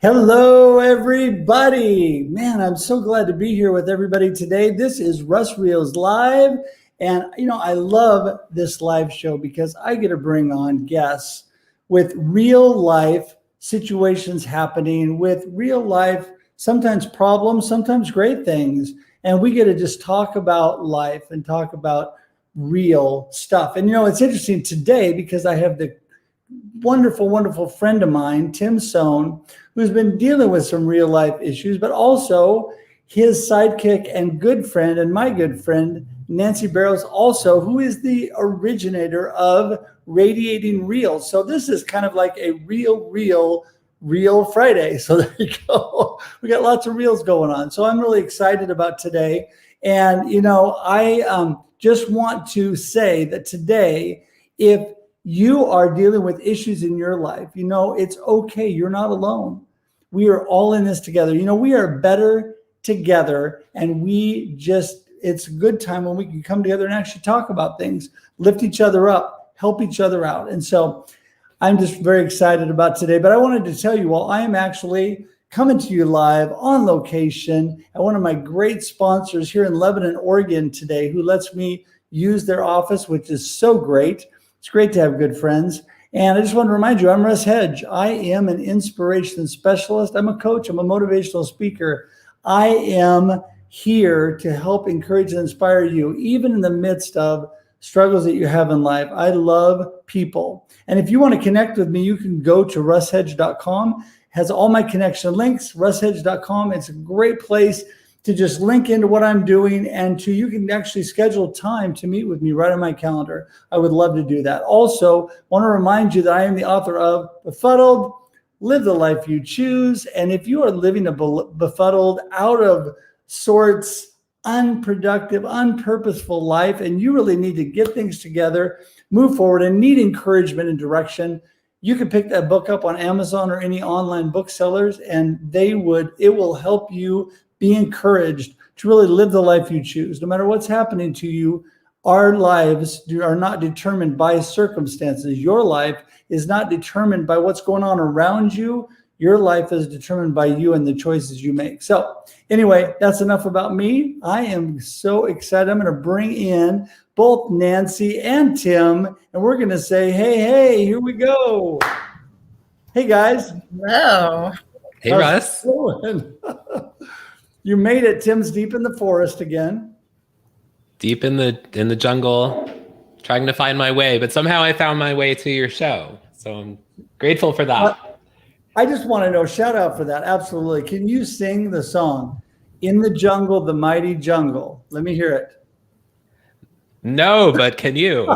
Hello, everybody. Man, I'm so glad to be here with everybody today. This is Russ Reels Live. And, I love this live show because I get to bring on guests with real life situations happening, with real life, sometimes problems, sometimes great things. And we get to just talk about life and talk about real stuff. And, it's interesting today because I have the wonderful friend of mine, Tim Sohn, who's been dealing with some real life issues, but also his sidekick and good friend and my good friend, Nancy Barrows, also, who is the originator of Radiating Real. So this is kind of like a real Friday. So there you go. We got lots of reels going on. So I'm really excited about today. And, I just want to say that today, if you are dealing with issues in your life, it's okay. You're not alone. We are all in this together. We are better together, and it's a good time when we can come together and actually talk about things, lift each other up, help each other out. And so I'm just very excited about today, but I wanted to tell you all, I am actually coming to you live on location at one of my great sponsors here in Lebanon, Oregon today, who lets me use their office, which is so great. It's great to have good friends. And I just want to remind you, I'm Russ Hedge. I am an inspiration specialist. I'm a coach. I'm a motivational speaker. I am here to help encourage and inspire you, even in the midst of struggles that you have in life. I love people. And if you want to connect with me, you can go to russhedge.com. It has all my connection links, russhedge.com. It's a great place to just link into what I'm doing, and you can actually schedule time to meet with me right on my calendar. I would love to do that. Also, want to remind you that I am the author of Befuddled, Live the Life You Choose. And if you are living a befuddled, out of sorts, unproductive, unpurposeful life, and you really need to get things together, move forward, and need encouragement and direction, you can pick that book up on Amazon or any online booksellers, and it will help you be encouraged to really live the life you choose. No matter what's happening to you, our lives are not determined by circumstances. Your life is not determined by what's going on around you. Your life is determined by you and the choices you make. So anyway, that's enough about me. I am so excited. I'm going to bring in both Nancy and Tim, and we're going to say, hey, here we go. Hey, guys. Hello. Hey, Russ. You made it. Tim's deep in the forest again. Deep in the jungle, trying to find my way, but somehow I found my way to your show. So I'm grateful for that. I just want to know, shout out for that. Absolutely. Can you sing the song, In the Jungle, the Mighty Jungle? Let me hear it. No, but can you?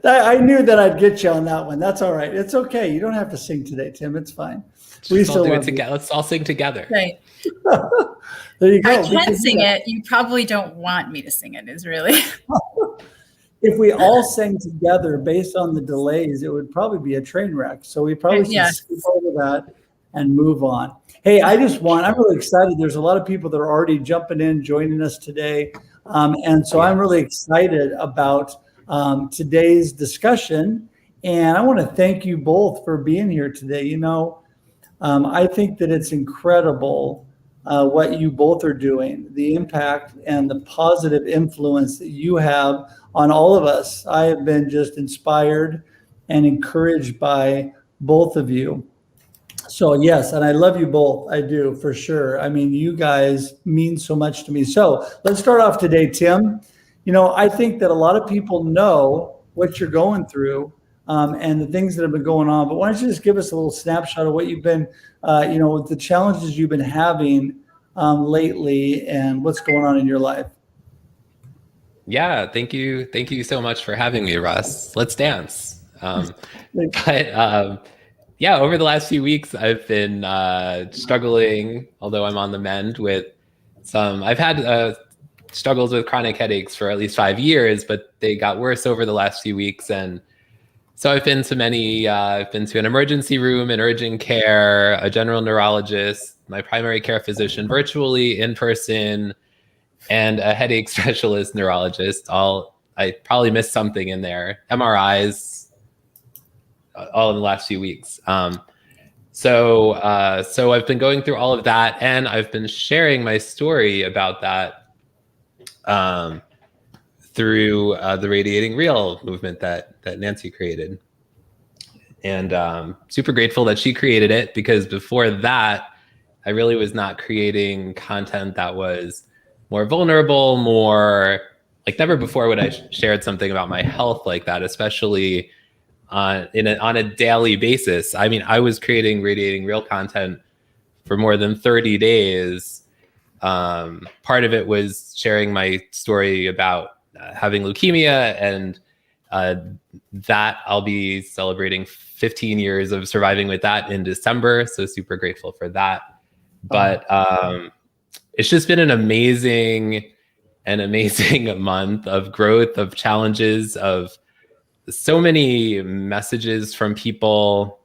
I knew that I'd get you on that one. That's all right. It's okay. You don't have to sing today, Tim. It's fine. We still do it together. Let's all sing together. Right. There you go. I can sing it. You probably don't want me to sing it, is really. If we all sang together based on the delays, it would probably be a train wreck. So we probably should skip over that and move on. Hey, I'm really excited. There's a lot of people that are already jumping in, joining us today. And so I'm really excited about today's discussion. And I want to thank you both for being here today. I think that it's incredible what you both are doing, the impact and the positive influence that you have on all of us. I have been just inspired and encouraged by both of you. So yes, and I love you both. I do, for sure. I mean, you guys mean so much to me. So let's start off today, Tim. I think that a lot of people know what you're going through and the things that have been going on. But why don't you just give us a little snapshot of what you've been, with the challenges you've been having lately and what's going on in your life? Yeah, thank you. Thank you so much for having me, Russ. Let's dance. Yeah, over the last few weeks, I've been struggling, although I'm on the mend, with I've had struggles with chronic headaches for at least 5 years, but they got worse over the last few weeks. And so I've been to an emergency room, an urgent care, a general neurologist, my primary care physician, virtually, in person, and a headache specialist neurologist. I probably missed something in there. MRIs, all in the last few weeks. So I've been going through all of that, and I've been sharing my story about that through the Radiating Real movement that Nancy created. And super grateful that she created it, because before that, I really was not creating content that was more vulnerable, more like never before would I shared something about my health like that, especially on a daily basis. I mean, I was creating Radiating Real content for more than 30 days. Part of it was sharing my story about having leukemia, and that I'll be celebrating 15 years of surviving with that in December. So super grateful for that. But it's just been an amazing month of growth, of challenges, of so many messages from people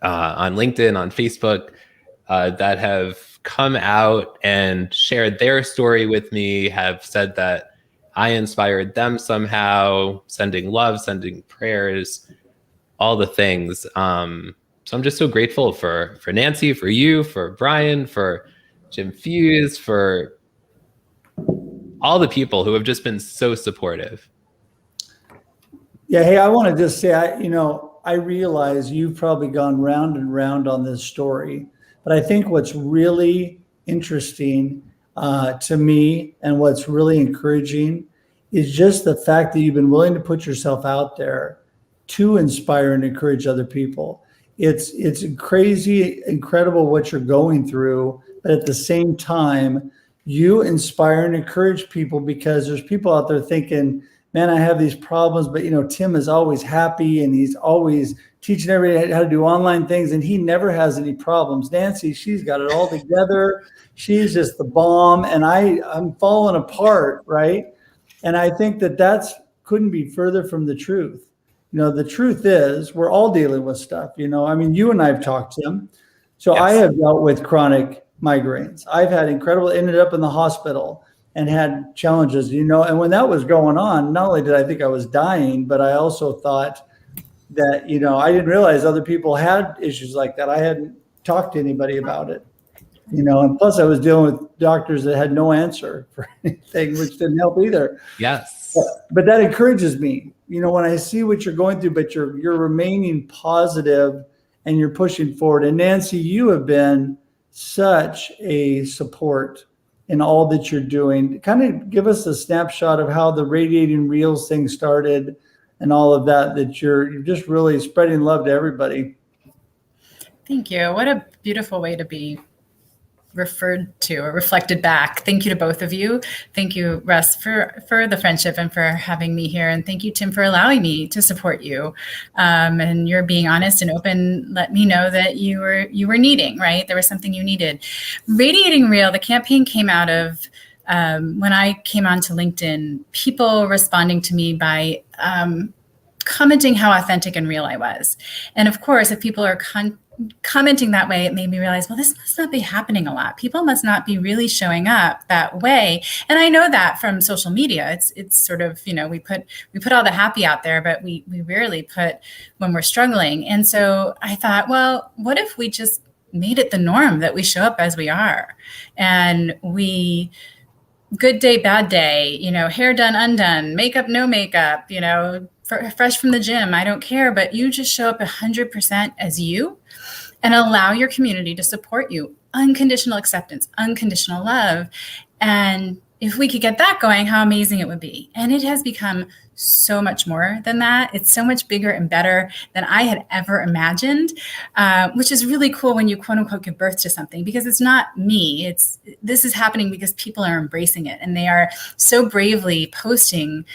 on LinkedIn, on Facebook, that have come out and shared their story with me, have said that I inspired them somehow, sending love, sending prayers, all the things. So I'm just so grateful for Nancy, for you, for Brian, for Jim Fuse, for all the people who have just been so supportive. Yeah. Hey, I want to just say, I realize you've probably gone round and round on this story, but I think what's really interesting to me, and what's really encouraging, is just the fact that you've been willing to put yourself out there to inspire and encourage other people. It's crazy, incredible what you're going through, but at the same time, you inspire and encourage people, because there's people out there thinking, man, I have these problems, but Tim is always happy, and he's always teaching everybody how to do online things, and he never has any problems. Nancy, she's got it all together. She's just the bomb, and I'm falling apart, right? And I think that couldn't be further from the truth. The truth is we're all dealing with stuff. I mean, you and I have talked, Tim. So yes. I have dealt with chronic migraines. I've had ended up in the hospital and had challenges, and when that was going on, not only did I think I was dying, but I also thought that, I didn't realize other people had issues like that. I hadn't talked to anybody about it, and plus I was dealing with doctors that had no answer for anything, which didn't help either. Yes. But that encourages me, when I see what you're going through, but you're remaining positive and you're pushing forward. And Nancy, you have been such a support in all that you're doing. Kind of give us a snapshot of how the Radiating Reels thing started and all of that you're just really spreading love to everybody. Thank you. What a beautiful way to be referred to or reflected back. Thank you to both of you. Thank you, Russ, for the friendship and for having me here. And thank you, Tim, for allowing me to support you. And you're being honest and open, let me know that you were needing, right? There was something you needed. Radiating Real, the campaign came out of when I came onto LinkedIn, people responding to me by commenting how authentic and real I was. And of course, if people are commenting that way, it made me realize, well, this must not be happening a lot. People must not be really showing up that way. And I know that from social media. It's sort of, we put all the happy out there, but we rarely put when we're struggling. And so I thought, well, what if we just made it the norm that we show up as we are, and we good day, bad day, hair done, undone, makeup, no makeup, fresh from the gym, I don't care, but you just show up 100% as you and allow your community to support you. Unconditional acceptance, unconditional love. And if we could get that going, how amazing it would be. And it has become so much more than that. It's so much bigger and better than I had ever imagined, which is really cool when you quote unquote give birth to something, because it's not me. This is happening because people are embracing it, and they are so bravely posting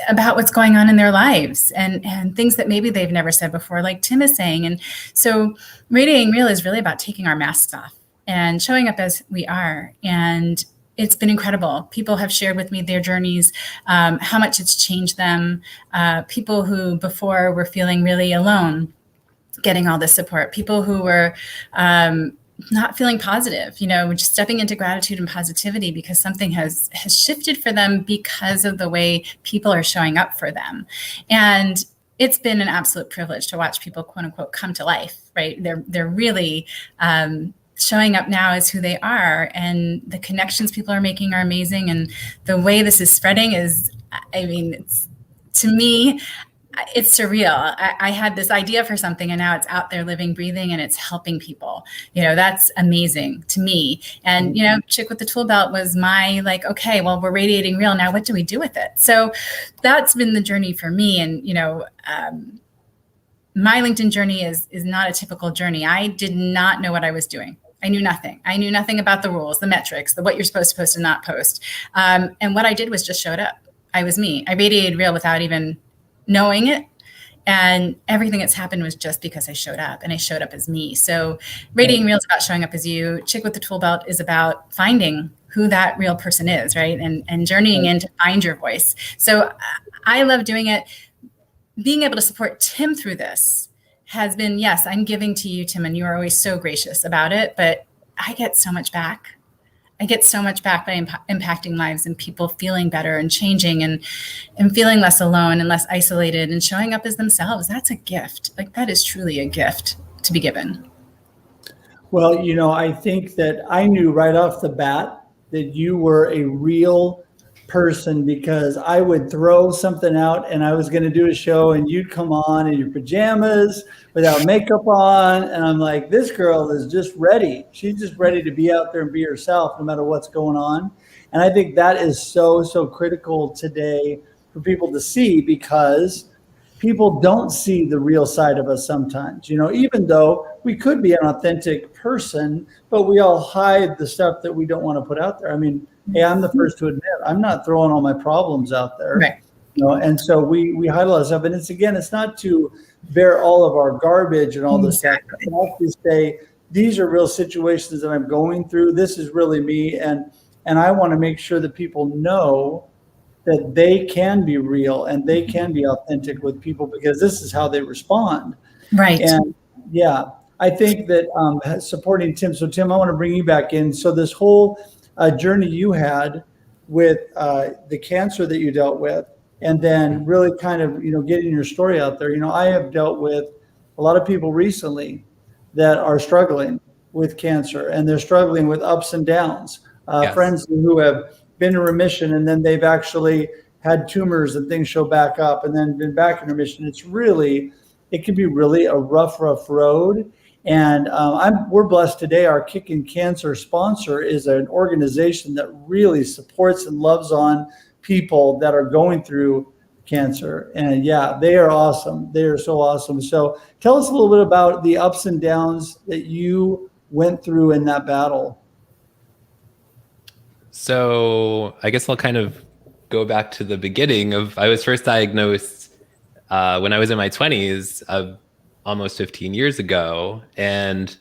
about what's going on in their lives and things that maybe they've never said before, like Tim is saying. And so Radiating Real is really about taking our masks off and showing up as we are. And it's been incredible. People have shared with me their journeys, how much it's changed them. People who before were feeling really alone, getting all this support. People who were not feeling positive, just stepping into gratitude and positivity because something has shifted for them because of the way people are showing up for them. And it's been an absolute privilege to watch people, quote unquote, come to life, right? They're really showing up now as who they are, and the connections people are making are amazing. And the way this is spreading is, I mean, it's, to me, it's surreal. I had this idea for something, and now it's out there living, breathing, and it's helping people. That's amazing to me. And, Chick with the Tool Belt was my okay, well, we're radiating real. Now what do we do with it? So that's been the journey for me. And, my LinkedIn journey is not a typical journey. I did not know what I was doing. I knew nothing. I knew nothing about the rules, the metrics, what you're supposed to post and not post. And what I did was just showed up. I was me. I radiated real without even knowing it. And everything that's happened was just because I showed up, and I showed up as me. So Radiating Real is about showing up as you. Chick with the Tool Belt is about finding who that real person is, right? And journeying in to find your voice. So I love doing it. Being able to support Tim through this has been, yes, I'm giving to you, Tim, and you are always so gracious about it, but I get so much back. I get so much back by impacting lives and people feeling better and changing and feeling less alone and less isolated and showing up as themselves. That's a gift. That is truly a gift to be given. Well, I think that I knew right off the bat that you were a real person, because I would throw something out and I was going to do a show and you'd come on in your pajamas without makeup on. And I'm like, this girl is just ready. She's just ready to be out there and be herself no matter what's going on. And I think that is so, so critical today for people to see, because people don't see the real side of us sometimes, even though we could be an authentic person, but we all hide the stuff that we don't want to put out there. I mean, hey, I'm the first to admit, I'm not throwing all my problems out there, right. And so we hide a lot of stuff. And it's not to bear all of our garbage and all this stuff. It's not to say, these are real situations that I'm going through. This is really me. And I want to make sure that people know that they can be real and they can be authentic with people, because this is how they respond. Right. And yeah, I think that supporting Tim. So Tim, I want to bring you back in. So this whole journey you had with the cancer that you dealt with, and then really kind of, getting your story out there. I have dealt with a lot of people recently that are struggling with cancer, and they're struggling with ups and downs. Yes. Friends who have been in remission, and then they've actually had tumors and things show back up and then been back in remission. It can be really a rough road. And we're blessed today. Our Kickin' Cancer sponsor is an organization that really supports and loves on people that are going through cancer. And yeah, they are awesome. They are so awesome. So tell us a little bit about the ups and downs that you went through in that battle. So I guess I'll kind of go back to the beginning of, I was first diagnosed when I was in my 20s of almost 15 years ago. And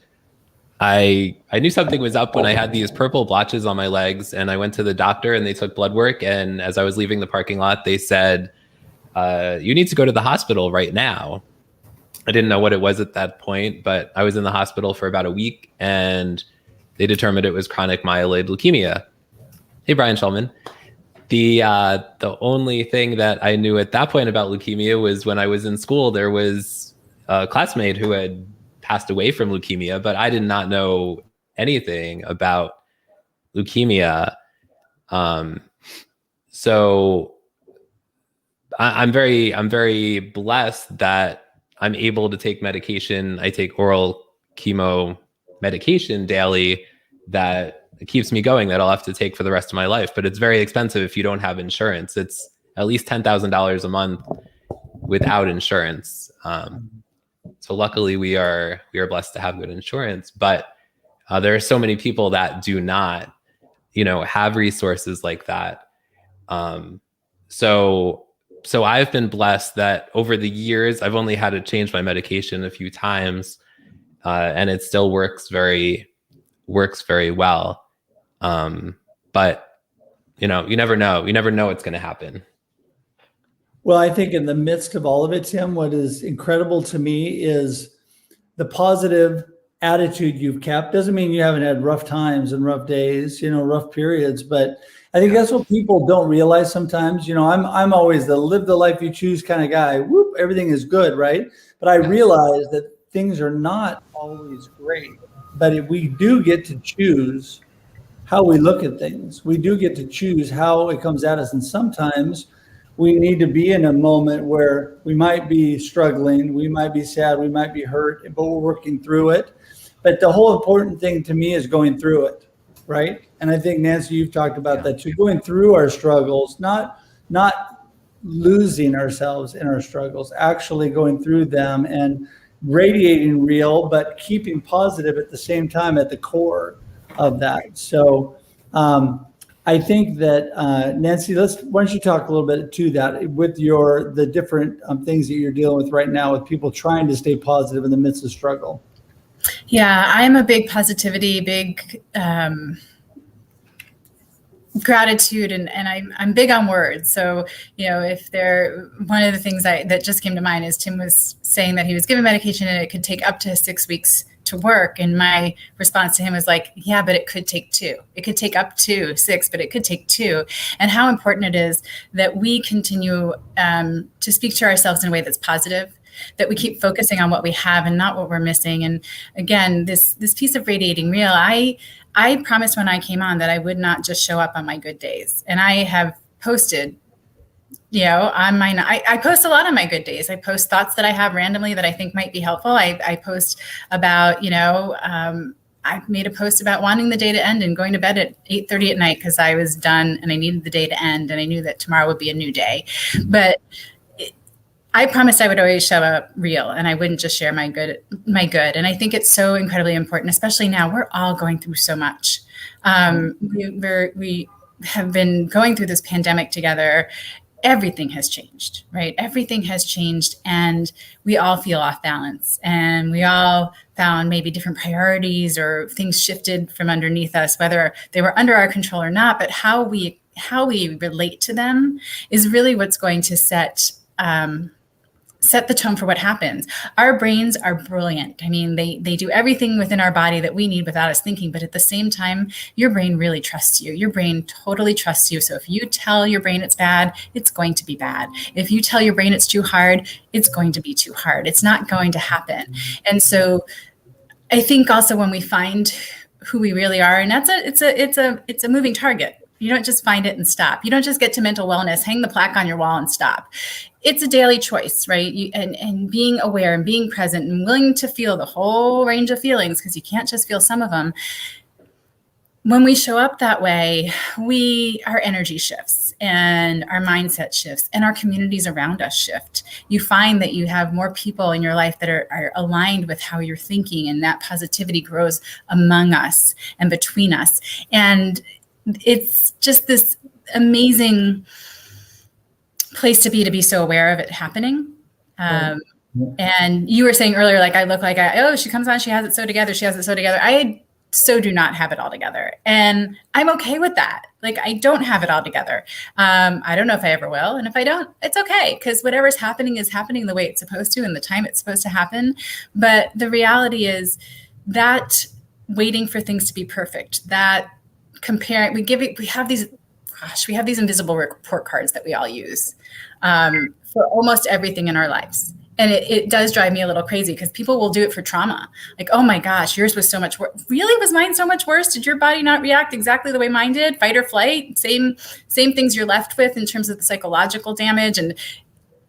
I knew something was up when I had these purple blotches on my legs, and I went to the doctor and they took blood work. And as I was leaving the parking lot, they said, you need to go to the hospital right now. I didn't know what it was at that point, but I was in the hospital for about a week, and they determined it was chronic myeloid leukemia. Hey, Brian Shulman. The only thing that I knew at that point about leukemia was when I was in school, there was a classmate who had passed away from leukemia, but I did not know anything about leukemia. So I'm very blessed that I'm able to take medication. I take oral chemo medication daily that keeps me going, that I'll have to take for the rest of my life. But it's very expensive if you don't have insurance. It's at least $10,000 a month without insurance. So luckily we are blessed to have good insurance, but there are so many people that do not, have resources like that. So I've been blessed that over the years, I've only had to change my medication a few times, and it still works very well. But you never know. You never know what's going to happen. Well, I think in the midst of all of it, Tim, what is incredible to me is the positive attitude you've kept. Doesn't mean you haven't had rough times and rough days, rough periods, but I think that's what people don't realize sometimes. I'm always the live the life you choose kind of guy. Whoop, everything is good, right? But I realize that things are not always great, but we do get to choose how we look at things. We do get to choose how it comes at us. And sometimes we need to be in a moment where we might be struggling, we might be sad, we might be hurt, but we're working through it. But the whole important thing to me is going through it, right? And I think, Nancy, you've talked about that too, going through our struggles, not losing ourselves in our struggles, actually going through them and radiating real, but keeping positive at the same time at the core of that. So I think that, Nancy, why don't you talk a little bit to that with the different things that you're dealing with right now with people trying to stay positive in the midst of struggle. Yeah, I'm a big positivity, big gratitude, and I'm big on words. So, one of the things that just came to mind is Tim was saying that he was given medication and it could take up to 6 weeks to work. And my response to him was like, yeah, but it could take 2. It could take up to 6, but it could take 2. And how important it is that we continue to speak to ourselves in a way that's positive, that we keep focusing on what we have and not what we're missing. And again, this piece of Radiating Real, I promised when I came on that I would not just show up on my good days. And I have posted, on I post a lot on my good days. I post thoughts that I have randomly that I think might be helpful. I post about, I made a post about wanting the day to end and going to bed at 8:30 at night because I was done and I needed the day to end and I knew that tomorrow would be a new day. But I promised I would always show up real and I wouldn't just share my good. And I think it's so incredibly important, especially now. We're all going through so much. We have been going through this pandemic together. Everything has changed, right? Everything has changed and we all feel off balance and we all found maybe different priorities or things shifted from underneath us, whether they were under our control or not, but how we relate to them is really what's going to set the tone for what happens. Our brains are brilliant. I mean, they do everything within our body that we need without us thinking. But at the same time, your brain really trusts you. Your brain totally trusts you. So if you tell your brain it's bad, it's going to be bad. If you tell your brain it's too hard, it's going to be too hard. It's not going to happen. And so I think also when we find who we really are, and it's a moving target. You don't just find it and stop. You don't just get to mental wellness, hang the plaque on your wall and stop. It's a daily choice, right? And being aware and being present and willing to feel the whole range of feelings, because you can't just feel some of them. When we show up that way, our energy shifts and our mindset shifts and our communities around us shift. You find that you have more people in your life that are aligned with how you're thinking, and that positivity grows among us and between us. And it's just this amazing place to be so aware of it happening. And you were saying earlier, like I look like, she comes on, she has it so together. She has it so together. I so do not have it all together. And I'm okay with that. Like, I don't have it all together. I don't know if I ever will. And if I don't, it's okay. Because whatever's happening is happening the way it's supposed to and the time it's supposed to happen. But the reality is that waiting for things to be perfect, that comparing, we have these invisible report cards that we all use for almost everything in our lives. And it does drive me a little crazy because people will do it for trauma. Like, oh my gosh, yours was so much worse. Really? Was mine so much worse? Did your body not react exactly the way mine did? Fight or flight? Same things you're left with in terms of the psychological damage. And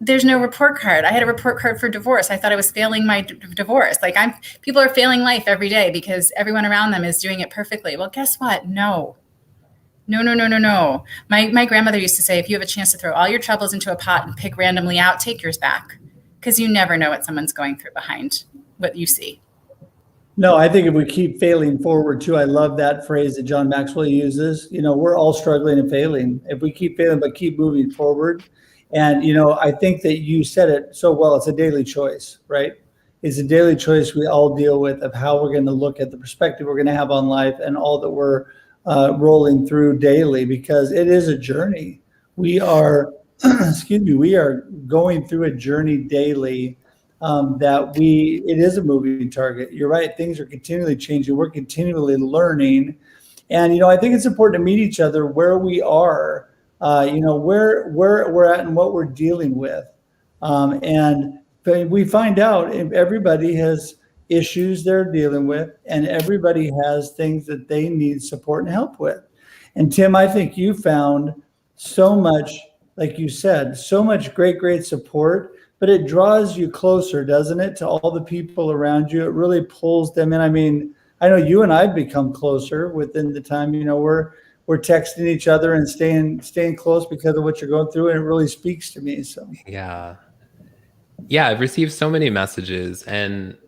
there's no report card. I had a report card for divorce. I thought I was failing my divorce. Like people are failing life every day because everyone around them is doing it perfectly. Well, guess what? No. My grandmother used to say, if you have a chance to throw all your troubles into a pot and pick randomly out, take yours back. Because you never know what someone's going through behind what you see. No, I think if we keep failing forward too, I love that phrase that John Maxwell uses. We're all struggling and failing. If we keep failing, but keep moving forward. And, I think that you said it so well, it's a daily choice, right? It's a daily choice we all deal with of how we're going to look at the perspective we're going to have on life and all that we're rolling through daily, because it is a journey. We are, we are going through a journey daily that it is a moving target. You're right. Things are continually changing. We're continually learning. And, I think it's important to meet each other where we are, where we're at and what we're dealing with. And we find out if everybody has issues they're dealing with, and everybody has things that they need support and help with. And Tim, I think you found so much, like you said, so much great support, but it draws you closer, doesn't it, to all the people around you? It really pulls them in. I mean, I know you and I've become closer within the time, we're texting each other and staying close because of what you're going through. And it really speaks to me. So, yeah, I've received so many messages. And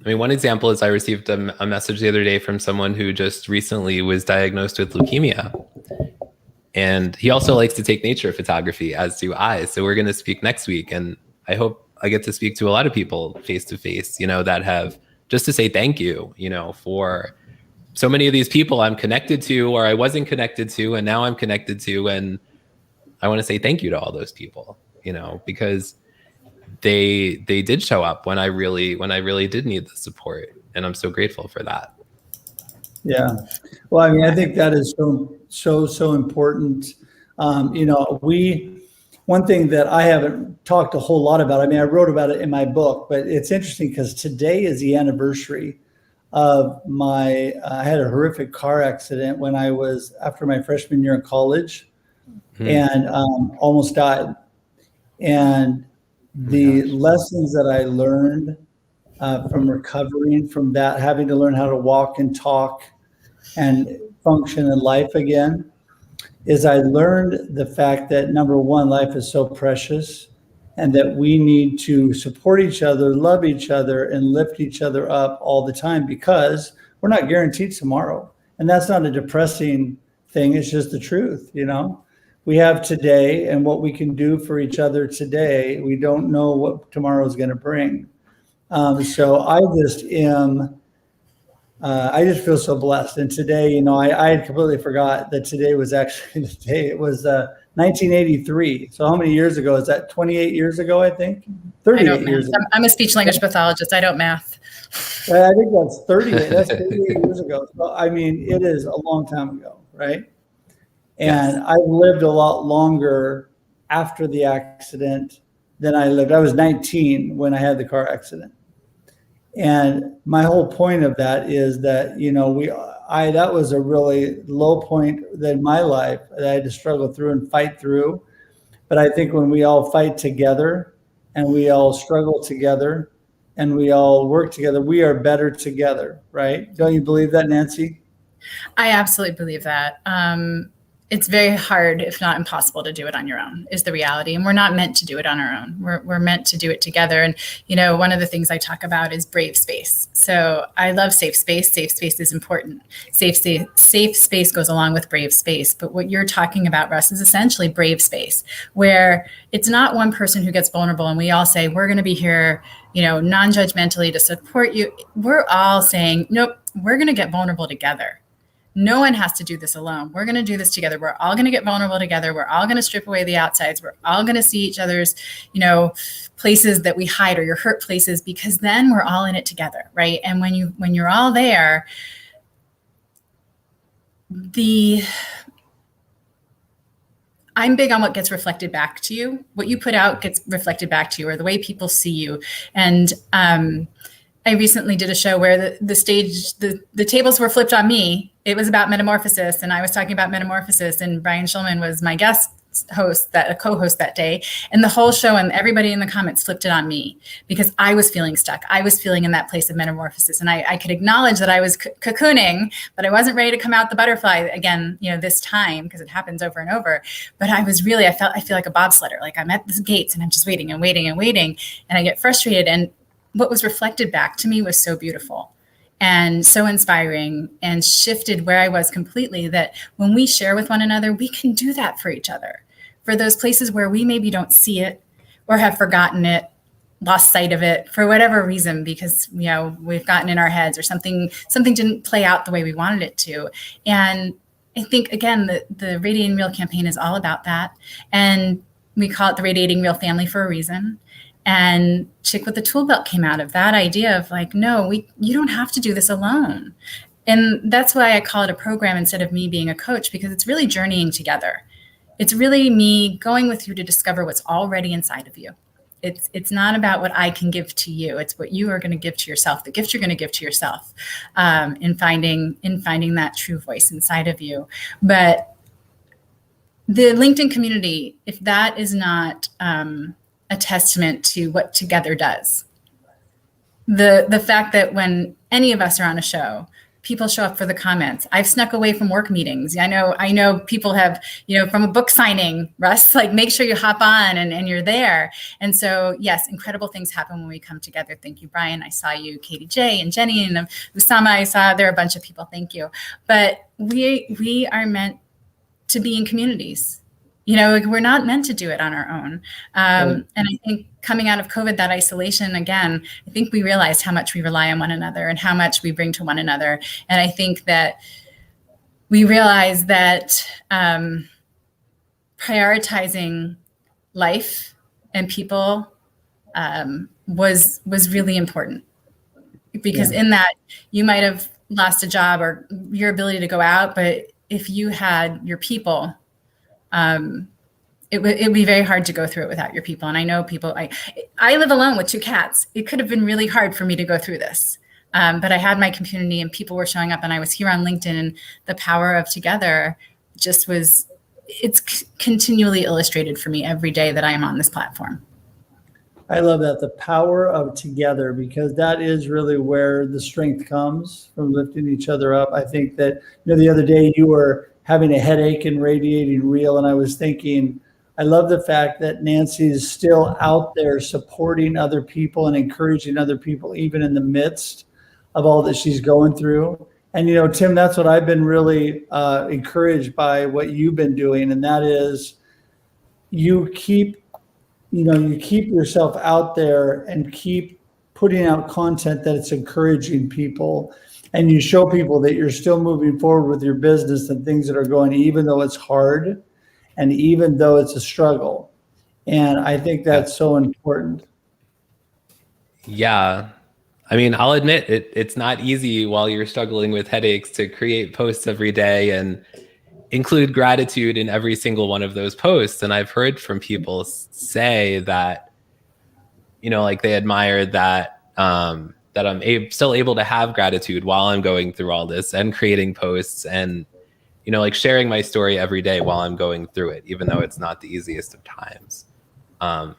I mean, one example is I received a message the other day from someone who just recently was diagnosed with leukemia. And he also likes to take nature photography, as do I. So we're going to speak next week. And I hope I get to speak to a lot of people face to face, that have just to say thank you, for so many of these people I'm connected to, or I wasn't connected to, and now I'm connected to. And I want to say thank you to all those people, because they did show up when I really did need the support. And I'm so grateful for that. Yeah. Well, I mean, I think that is so important. One thing that I haven't talked a whole lot about, I mean, I wrote about it in my book, but it's interesting because today is the anniversary of I had a horrific car accident after my freshman year in college, and almost died. And the lessons that I learned from recovering from that, having to learn how to walk and talk and function in life again, is I learned the fact that, number one, life is so precious, and that we need to support each other, love each other, and lift each other up all the time, because we're not guaranteed tomorrow. And that's not a depressing thing. It's just the truth. We have today, and what we can do for each other today. We don't know what tomorrow is going to bring. So I just feel so blessed. And today, I had completely forgot that today was actually the day. It was 1983. So how many years ago is that? 28 years ago, I think. 38 years ago. I'm a speech language pathologist. I don't math. I think that's 38. That's 38 years ago. So, I mean, it is a long time ago, right? And yes. I lived a lot longer after the accident than I lived. I was 19 when I had the car accident. And my whole point of that is that, that was a really low point in my life that I had to struggle through and fight through. But I think when we all fight together, and we all struggle together, and we all work together, we are better together, right? Don't you believe that, Nancy? I absolutely believe that. It's very hard, if not impossible, to do it on your own, is the reality. And we're not meant to do it on our own. We're meant to do it together. And, one of the things I talk about is brave space. So I love safe space. Safe space is important. Safe space goes along with brave space. But what you're talking about, Russ, is essentially brave space, where it's not one person who gets vulnerable and we all say, we're going to be here, non-judgmentally to support you. We're all saying, nope, we're going to get vulnerable together. No one has to do this alone. We're going to do this together. We're all going to get vulnerable together. We're all going to strip away the outsides. We're all going to see each other's, places that we hide, or your hurt places, because then we're all in it together, right? And when you're all there, I'm big on what gets reflected back to you. What you put out gets reflected back to you, or the way people see you. And I recently did a show where the tables were flipped on me. It was about metamorphosis, and I was talking about metamorphosis, and Brian Schulman was my guest host, a co-host that day. And the whole show and everybody in the comments flipped it on me because I was feeling stuck. I was feeling in that place of metamorphosis, and I could acknowledge that I was cocooning, but I wasn't ready to come out the butterfly again, this time, because it happens over and over. But I feel like a bobsledder. Like I'm at the gates and I'm just waiting and waiting and waiting, and I get frustrated. And what was reflected back to me was so beautiful and so inspiring, and shifted where I was completely, that when we share with one another, we can do that for each other, for those places where we maybe don't see it or have forgotten it, lost sight of it for whatever reason, because, we've gotten in our heads, or something didn't play out the way we wanted it to. And I think, again, the Radiating Real campaign is all about that. And we call it the Radiating Real family for a reason. And Chick with the Tool Belt came out of that idea of like, no, you don't have to do this alone. And that's why I call it a program instead of me being a coach, because it's really journeying together. It's really me going with you to discover what's already inside of you. It's not about what I can give to you. It's what you are going to give to yourself, the gift you're going to give to yourself, in finding that true voice inside of you. But the LinkedIn community, if that is not a testament to what Together does, the fact that when any of us are on a show, people show up for the comments. I've snuck away from work meetings. I know people have, from a book signing, Russ, like make sure you hop on and you're there. And so, yes, incredible things happen when we come together. Thank you, Brian. I saw you, Katie J and Jenny and Usama. I saw there are a bunch of people. Thank you. But we are meant to be in communities. We're not meant to do it on our own. And I think coming out of COVID, that isolation, again, I think we realized how much we rely on one another and how much we bring to one another. And I think that we realized that prioritizing life and people was really important. Because in that, you might have lost a job or your ability to go out, but if you had your people, it would be very hard to go through it without your people. And I know people, I live alone with 2 cats. It could have been really hard for me to go through this. But I had my community and people were showing up and I was here on LinkedIn, and the power of Together just it's continually illustrated for me every day that I am on this platform. I love that, the power of Together, because that is really where the strength comes from, lifting each other up. I think that, the other day you were having a headache and Radiating Real, and I was thinking, I love the fact that Nancy is still out there supporting other people and encouraging other people, even in the midst of all that she's going through. And, Tim, that's what I've been really encouraged by what you've been doing. And that is you keep yourself out there and keep putting out content that it's encouraging people. And you show people that you're still moving forward with your business and things that are going, even though it's hard and even though it's a struggle. And I think that's so important. Yeah. I mean, I'll admit it's not easy while you're struggling with headaches to create posts every day and include gratitude in every single one of those posts. And I've heard from people say that, like they admire that, that I'm still able to have gratitude while I'm going through all this and creating posts and, like sharing my story every day while I'm going through it, even though it's not the easiest of times. And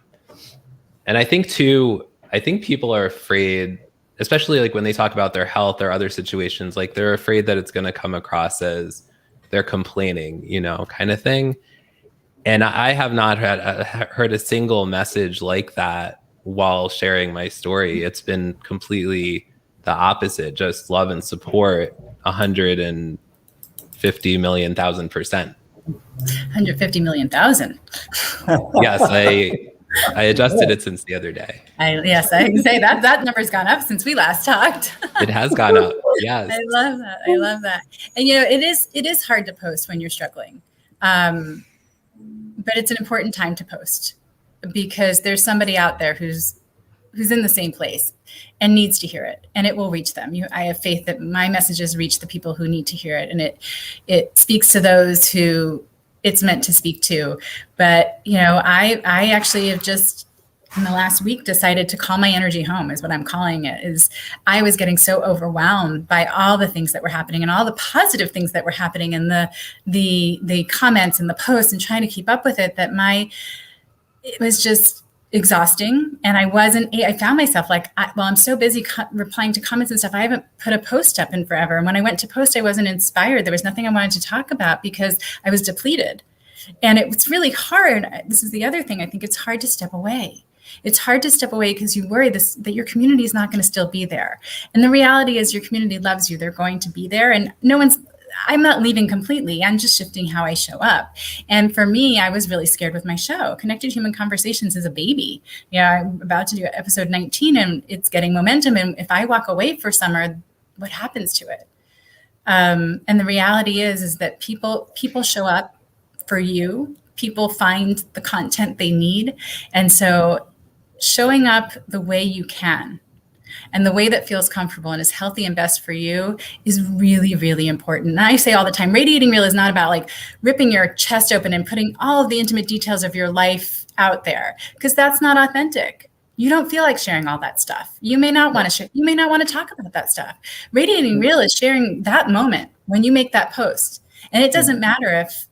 I think too, people are afraid, especially like when they talk about their health or other situations, like they're afraid that it's going to come across as they're complaining, kind of thing. And I have not heard a single message like that while sharing my story. It's been completely the opposite, just love and support 150 million thousand %. 150 million thousand. Yes, I adjusted it since the other day. I can say that number's gone up since we last talked. It has gone up. Yes. I love that. And it is hard to post when you're struggling. But it's an important time to post because there's somebody out there who's in the same place and needs to hear it, and it will reach them. I have faith that my messages reach the people who need to hear it, and it speaks to those who it's meant to speak to. But, I actually have just in the last week decided to call my energy home, is what I'm calling it. Is I was getting so overwhelmed by all the things that were happening and all the positive things that were happening and the comments and the posts and trying to keep up with it that it was just exhausting. And I found myself like, I'm so busy replying to comments and stuff. I haven't put a post up in forever. And when I went to post, I wasn't inspired. There was nothing I wanted to talk about because I was depleted. And it was really hard. This is the other thing. I think it's hard to step away. It's hard to step away because you worry that your community is not going to still be there. And the reality is your community loves you. They're going to be there. And I'm not leaving completely. I'm just shifting how I show up. And for me, I was really scared with my show. Connected Human Conversations is a baby. I'm about to do episode 19 and it's getting momentum. And if I walk away for summer, what happens to it? And the reality is that people show up for you. People find the content they need. And so showing up the way you can and the way that feels comfortable and is healthy and best for you is really, really important. And I say all the time, Radiating Real is not about like ripping your chest open and putting all of the intimate details of your life out there, because that's not authentic. You don't feel like sharing all that stuff. You may not want to share. You may not want to talk about that stuff. Radiating Real is sharing that moment when you make that post. And it doesn't matter if,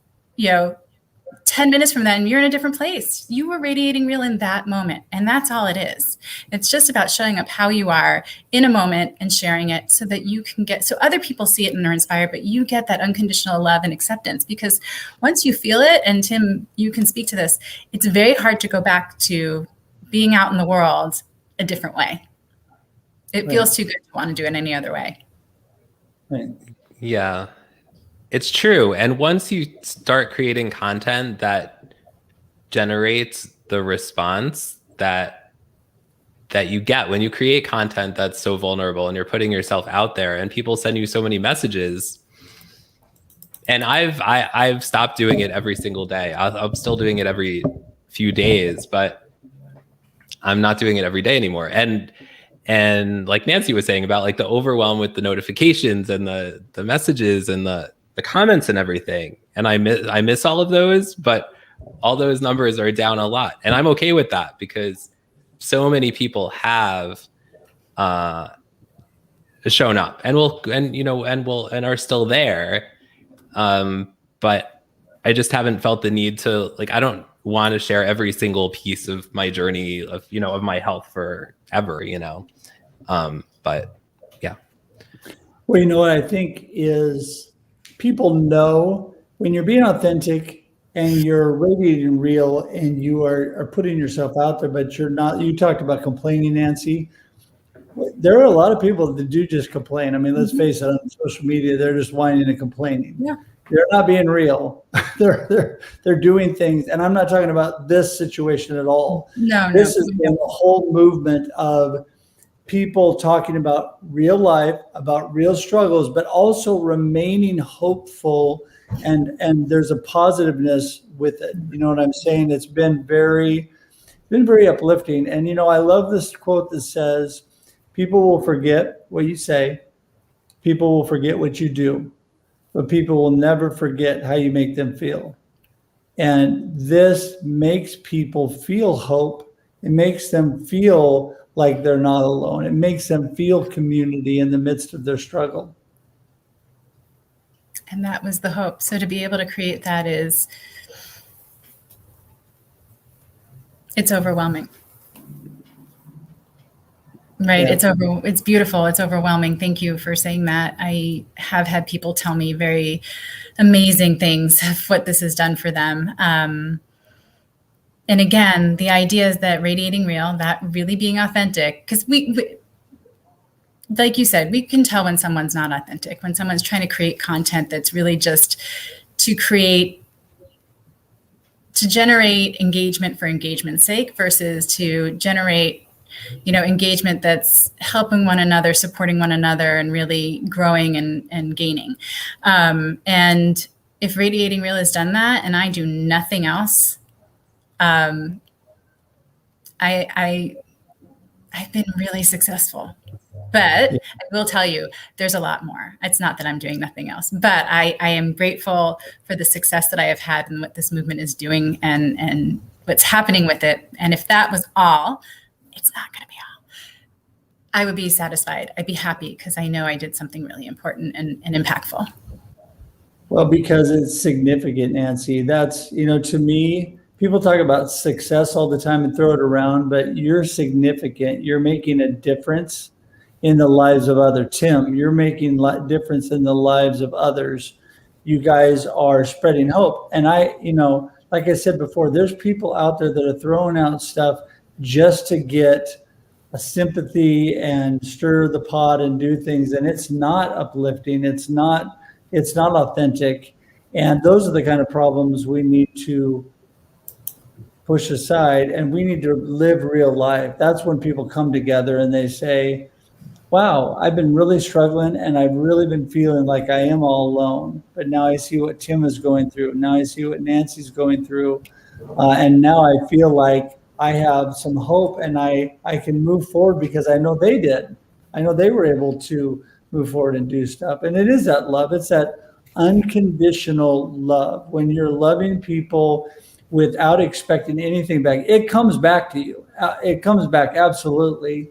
10 minutes from then, you're in a different place. You were radiating real in that moment. And that's all it is. It's just about showing up how you are in a moment and sharing it so that you can so other people see it and are inspired, but you get that unconditional love and acceptance. Because once you feel it, and Tim, you can speak to this, it's very hard to go back to being out in the world a different way. It feels too good to want to do it any other way. Right. Yeah. It's true. And once you start creating content that generates the response that you get when you create content that's so vulnerable and you're putting yourself out there and people send you so many messages. And I've stopped doing it every single day. I'm still doing it every few days, but I'm not doing it every day anymore. And like Nancy was saying about like the overwhelm with the notifications and the messages and the comments and everything. And I miss all of those, but all those numbers are down a lot. And I'm okay with that because so many people have shown up and are still there. But I just haven't felt the need to, like, I don't want to share every single piece of my journey of my health forever, but yeah. Well, what I think is, people know when you're being authentic and you're radiating real and you are putting yourself out there, but you're not. You talked about complaining, Nancy. There are a lot of people that do just complain. I mean, let's face it, on social media, they're just whining and complaining. Yeah. They're not being real. they're doing things. And I'm not talking about this situation at all. This has been a whole movement of people talking about real life, about real struggles, but also remaining hopeful, and there's a positiveness with it. You know what I'm saying? It's been very uplifting. And I love this quote that says, people will forget what you say, people will forget what you do, but people will never forget how you make them feel. And this makes people feel hope. It makes them feel like they're not alone. It makes them feel community in the midst of their struggle. And that was the hope. So to be able to create that it's overwhelming. Right. Yeah. It's beautiful. It's overwhelming. Thank you for saying that. I have had people tell me very amazing things of what this has done for them. And again, the idea is that radiating real, that really being authentic, because we, like you said, we can tell when someone's not authentic, when someone's trying to create content that's really just to generate engagement for engagement's sake versus to generate, engagement that's helping one another, supporting one another, and really growing and gaining. And if Radiating Real has done that and I do nothing else, I've been really successful, but I will tell you, there's a lot more. It's not that I'm doing nothing else, but I am grateful for the success that I have had and what this movement is doing and what's happening with it. And if that was all, it's not going to be all. I would be satisfied. I'd be happy because I know I did something really important and impactful. Well, because it's significant, Nancy. That's, to me, people talk about success all the time and throw it around, but you're significant. You're making a difference in the lives of others. Tim, you're making a difference in the lives of others. You guys are spreading hope. And like I said before, there's people out there that are throwing out stuff just to get a sympathy and stir the pot and do things. And it's not uplifting. It's not authentic. And those are the kind of problems we need to push aside, and we need to live real life. That's when people come together and they say, wow, I've been really struggling and I've really been feeling like I am all alone. But now I see what Tim is going through. Now I see what Nancy's going through. And now I feel like I have some hope, and I can move forward because I know they did. I know they were able to move forward and do stuff. And it is that love. It's that unconditional love. When you're loving people without expecting anything back, it comes back to you. It comes back, absolutely.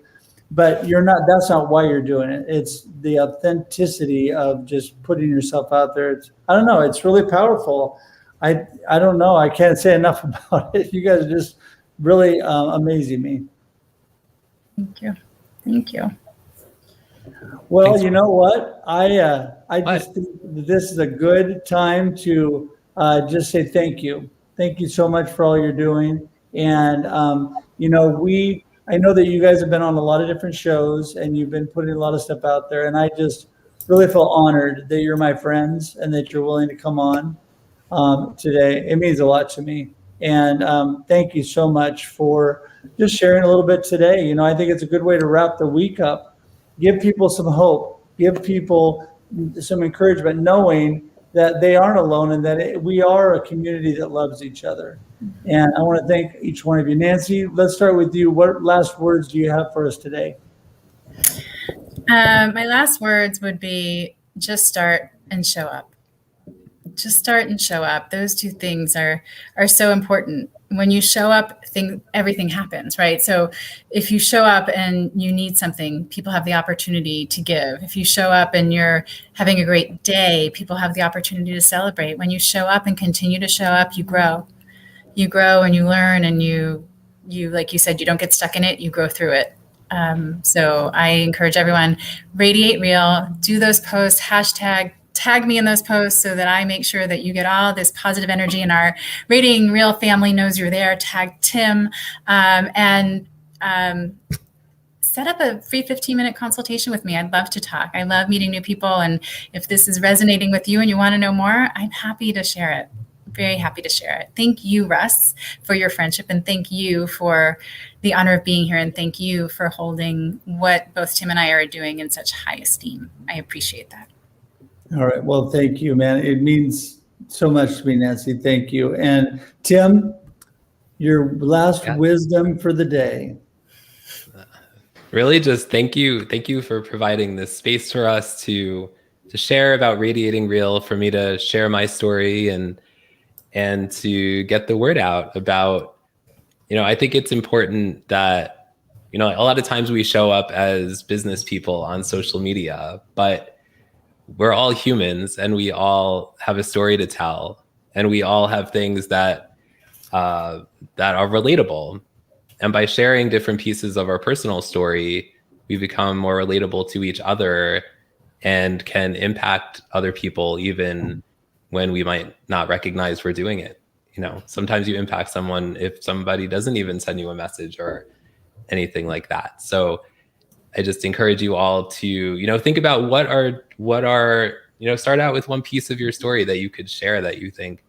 But that's not why you're doing it. It's the authenticity of just putting yourself out there. I don't know. It's really powerful. I don't know. I can't say enough about it. You guys are just really amazing me. Thank you. Thank you. Well, Thanks. you know what? I just think that this is a good time to just say thank you. Thank you so much for all you're doing. And, I know that you guys have been on a lot of different shows and you've been putting a lot of stuff out there. And I just really feel honored that you're my friends and that you're willing to come on today. It means a lot to me. And thank you so much for just sharing a little bit today. I think it's a good way to wrap the week up. Give people some hope. Give people some encouragement, knowing that they aren't alone and that we are a community that loves each other. And I want to thank each one of you. Nancy, let's start with you. What last words do you have for us today? My last words would be just start and show up. Just start and show up. Those two things are so important. When you show up, everything happens, right? So if you show up and you need something, people have the opportunity to give. If you show up and you're having a great day, people have the opportunity to celebrate. When you show up and continue to show up, you grow. You grow and you learn, and you like you said, you don't get stuck in it, you grow through it. So I encourage everyone, radiate real, do those posts, tag me in those posts so that I make sure that you get all this positive energy, and our Radiating Real family knows you're there. Tag Tim, and set up a free 15-minute consultation with me. I'd love to talk. I love meeting new people. And if this is resonating with you and you want to know more, I'm happy to share it. Very happy to share it. Thank you, Russ, for your friendship, and thank you for the honor of being here, and thank you for holding what both Tim and I are doing in such high esteem. I appreciate that. All right. Well, thank you, man. It means so much to me, Nancy. Thank you. And Tim, your last wisdom for the day. Really, just thank you. Thank you for providing this space for us to share about Radiating Real, for me to share my story and to get the word out about, I think it's important that, a lot of times we show up as business people on social media, but we're all humans and we all have a story to tell, and we all have things that are relatable. And by sharing different pieces of our personal story, we become more relatable to each other and can impact other people even when we might not recognize we're doing it. Sometimes you impact someone if somebody doesn't even send you a message or anything like that. So I just encourage you all to, think about what are, start out with one piece of your story that you could share that you think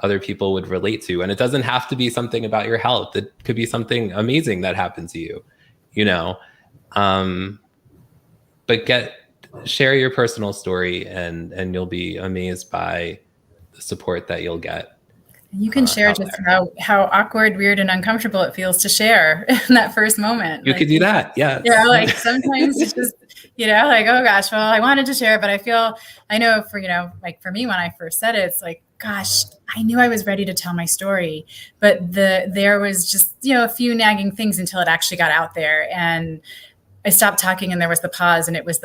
other people would relate to. And it doesn't have to be something about your health. It could be something amazing that happened to you, but share your personal story and you'll be amazed by the support that you'll get. You can share just how awkward, weird, and uncomfortable it feels to share in that first moment. You could do that. Yeah. Like sometimes it's just, like, oh gosh, well, I wanted to share, but I know for me, when I first said it, it's like, gosh, I knew I was ready to tell my story, but there was just, a few nagging things until it actually got out there, and I stopped talking, and there was the pause, and it was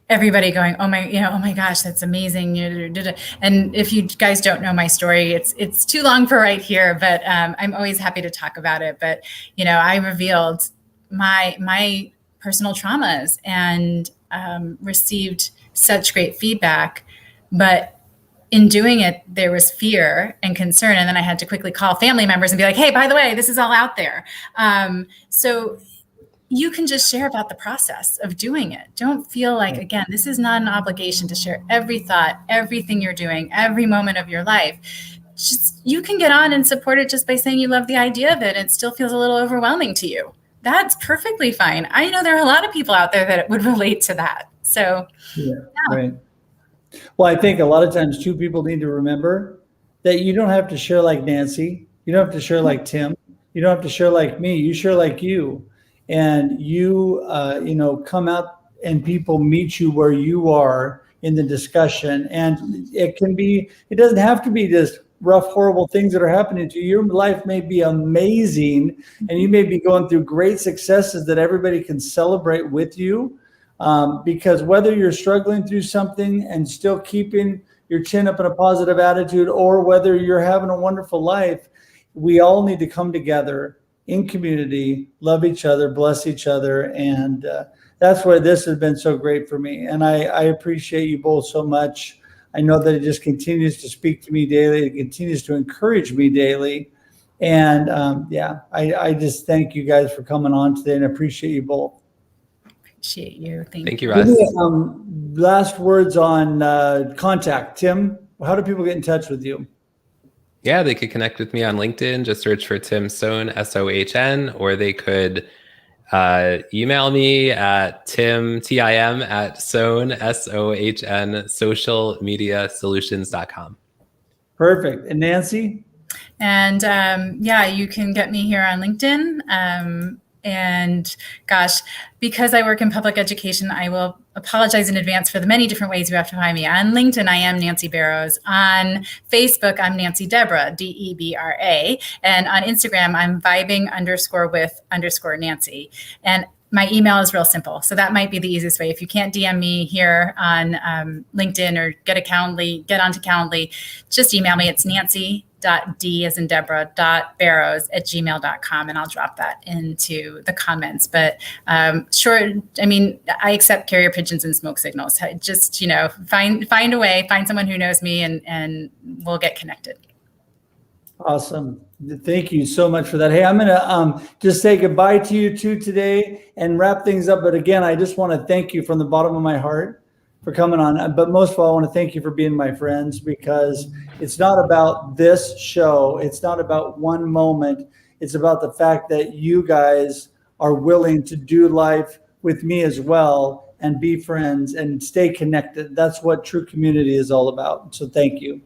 everybody going, oh my gosh, that's amazing. And if you guys don't know my story, it's too long for right here, but I'm always happy to talk about it. But, I revealed my personal traumas and received such great feedback. But in doing it, there was fear and concern. And then I had to quickly call family members and be like, hey, by the way, this is all out there. So you can just share about the process of doing it. Don't feel like, again, this is not an obligation to share every thought, everything you're doing, every moment of your life. Just, you can get on and support it just by saying you love the idea of it. It still feels a little overwhelming to you. That's perfectly fine. I know there are a lot of people out there that would relate to that. So, Right. Well, I think a lot of times too, people need to remember that you don't have to share like Nancy. You don't have to share like Tim. You don't have to share like me. You share like you. And you, come out and people meet you where you are in the discussion. And it doesn't have to be just rough, horrible things that are happening to you. Your life may be amazing and you may be going through great successes that everybody can celebrate with you. Because whether you're struggling through something and still keeping your chin up in a positive attitude, or whether you're having a wonderful life, we all need to come together in community, love each other, bless each other. And that's why this has been so great for me. And I appreciate you both so much. I know that it just continues to speak to me daily. It continues to encourage me daily. And I just thank you guys for coming on today and appreciate you both. Appreciate you. Thank you, Russ. Last words on contact. Tim, how do people get in touch with you? Yeah, they could connect with me on LinkedIn. Just search for Tim Sohn, Sohn, or they could email me at tim at Sohn, Sohn, socialmediasolutions.com. Perfect. And Nancy? And you can get me here on LinkedIn. And gosh, because I work in public education, I will apologize in advance for the many different ways you have to find me. On LinkedIn, I am Nancy Barrows. On Facebook, I'm Nancy Debra, Debra. And on Instagram, I'm vibing_with_Nancy. And my email is real simple. So that might be the easiest way. If you can't DM me here on LinkedIn or get onto Calendly, just email me. It's nancy.d as in Deborah .barrows@gmail.com, and I'll drop that into the comments. But I accept carrier pigeons and smoke signals. Just, find a way, find someone who knows me, and we'll get connected. Awesome. Thank you so much for that. Hey, I'm going to just say goodbye to you two today and wrap things up. But again, I just want to thank you from the bottom of my heart for coming on. But most of all, I want to thank you for being my friends, because it's not about this show. It's not about one moment. It's about the fact that you guys are willing to do life with me as well and be friends and stay connected. That's what true community is all about. So thank you.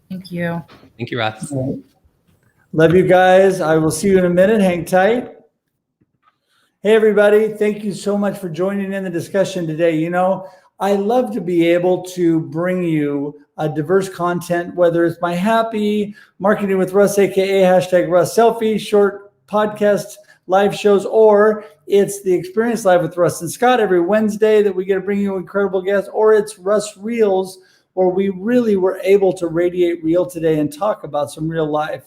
Thank you. Thank you, Russ. Love you guys. I will see you in a minute. Hang tight. Hey, everybody. Thank you so much for joining in the discussion today. I love to be able to bring you a diverse content, whether it's my happy Marketing with Russ, aka #Russ Selfie, short podcast live shows, or it's the Experience Live with Russ and Scott every Wednesday that we get to bring you incredible guests, or it's Russ Reels, where we really were able to radiate real today and talk about some real life.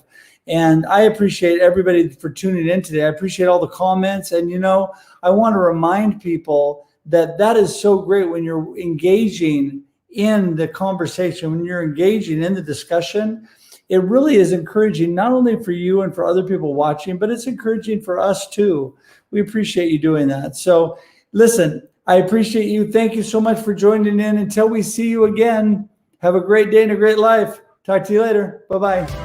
And I appreciate everybody for tuning in today. I appreciate all the comments. And, I want to remind people that is so great when you're engaging in the conversation, when you're engaging in the discussion. It really is encouraging, not only for you and for other people watching, but it's encouraging for us too. We appreciate you doing that. So listen, I appreciate you. Thank you so much for joining in. Until we see you again, have a great day and a great life. Talk to you later. Bye-bye.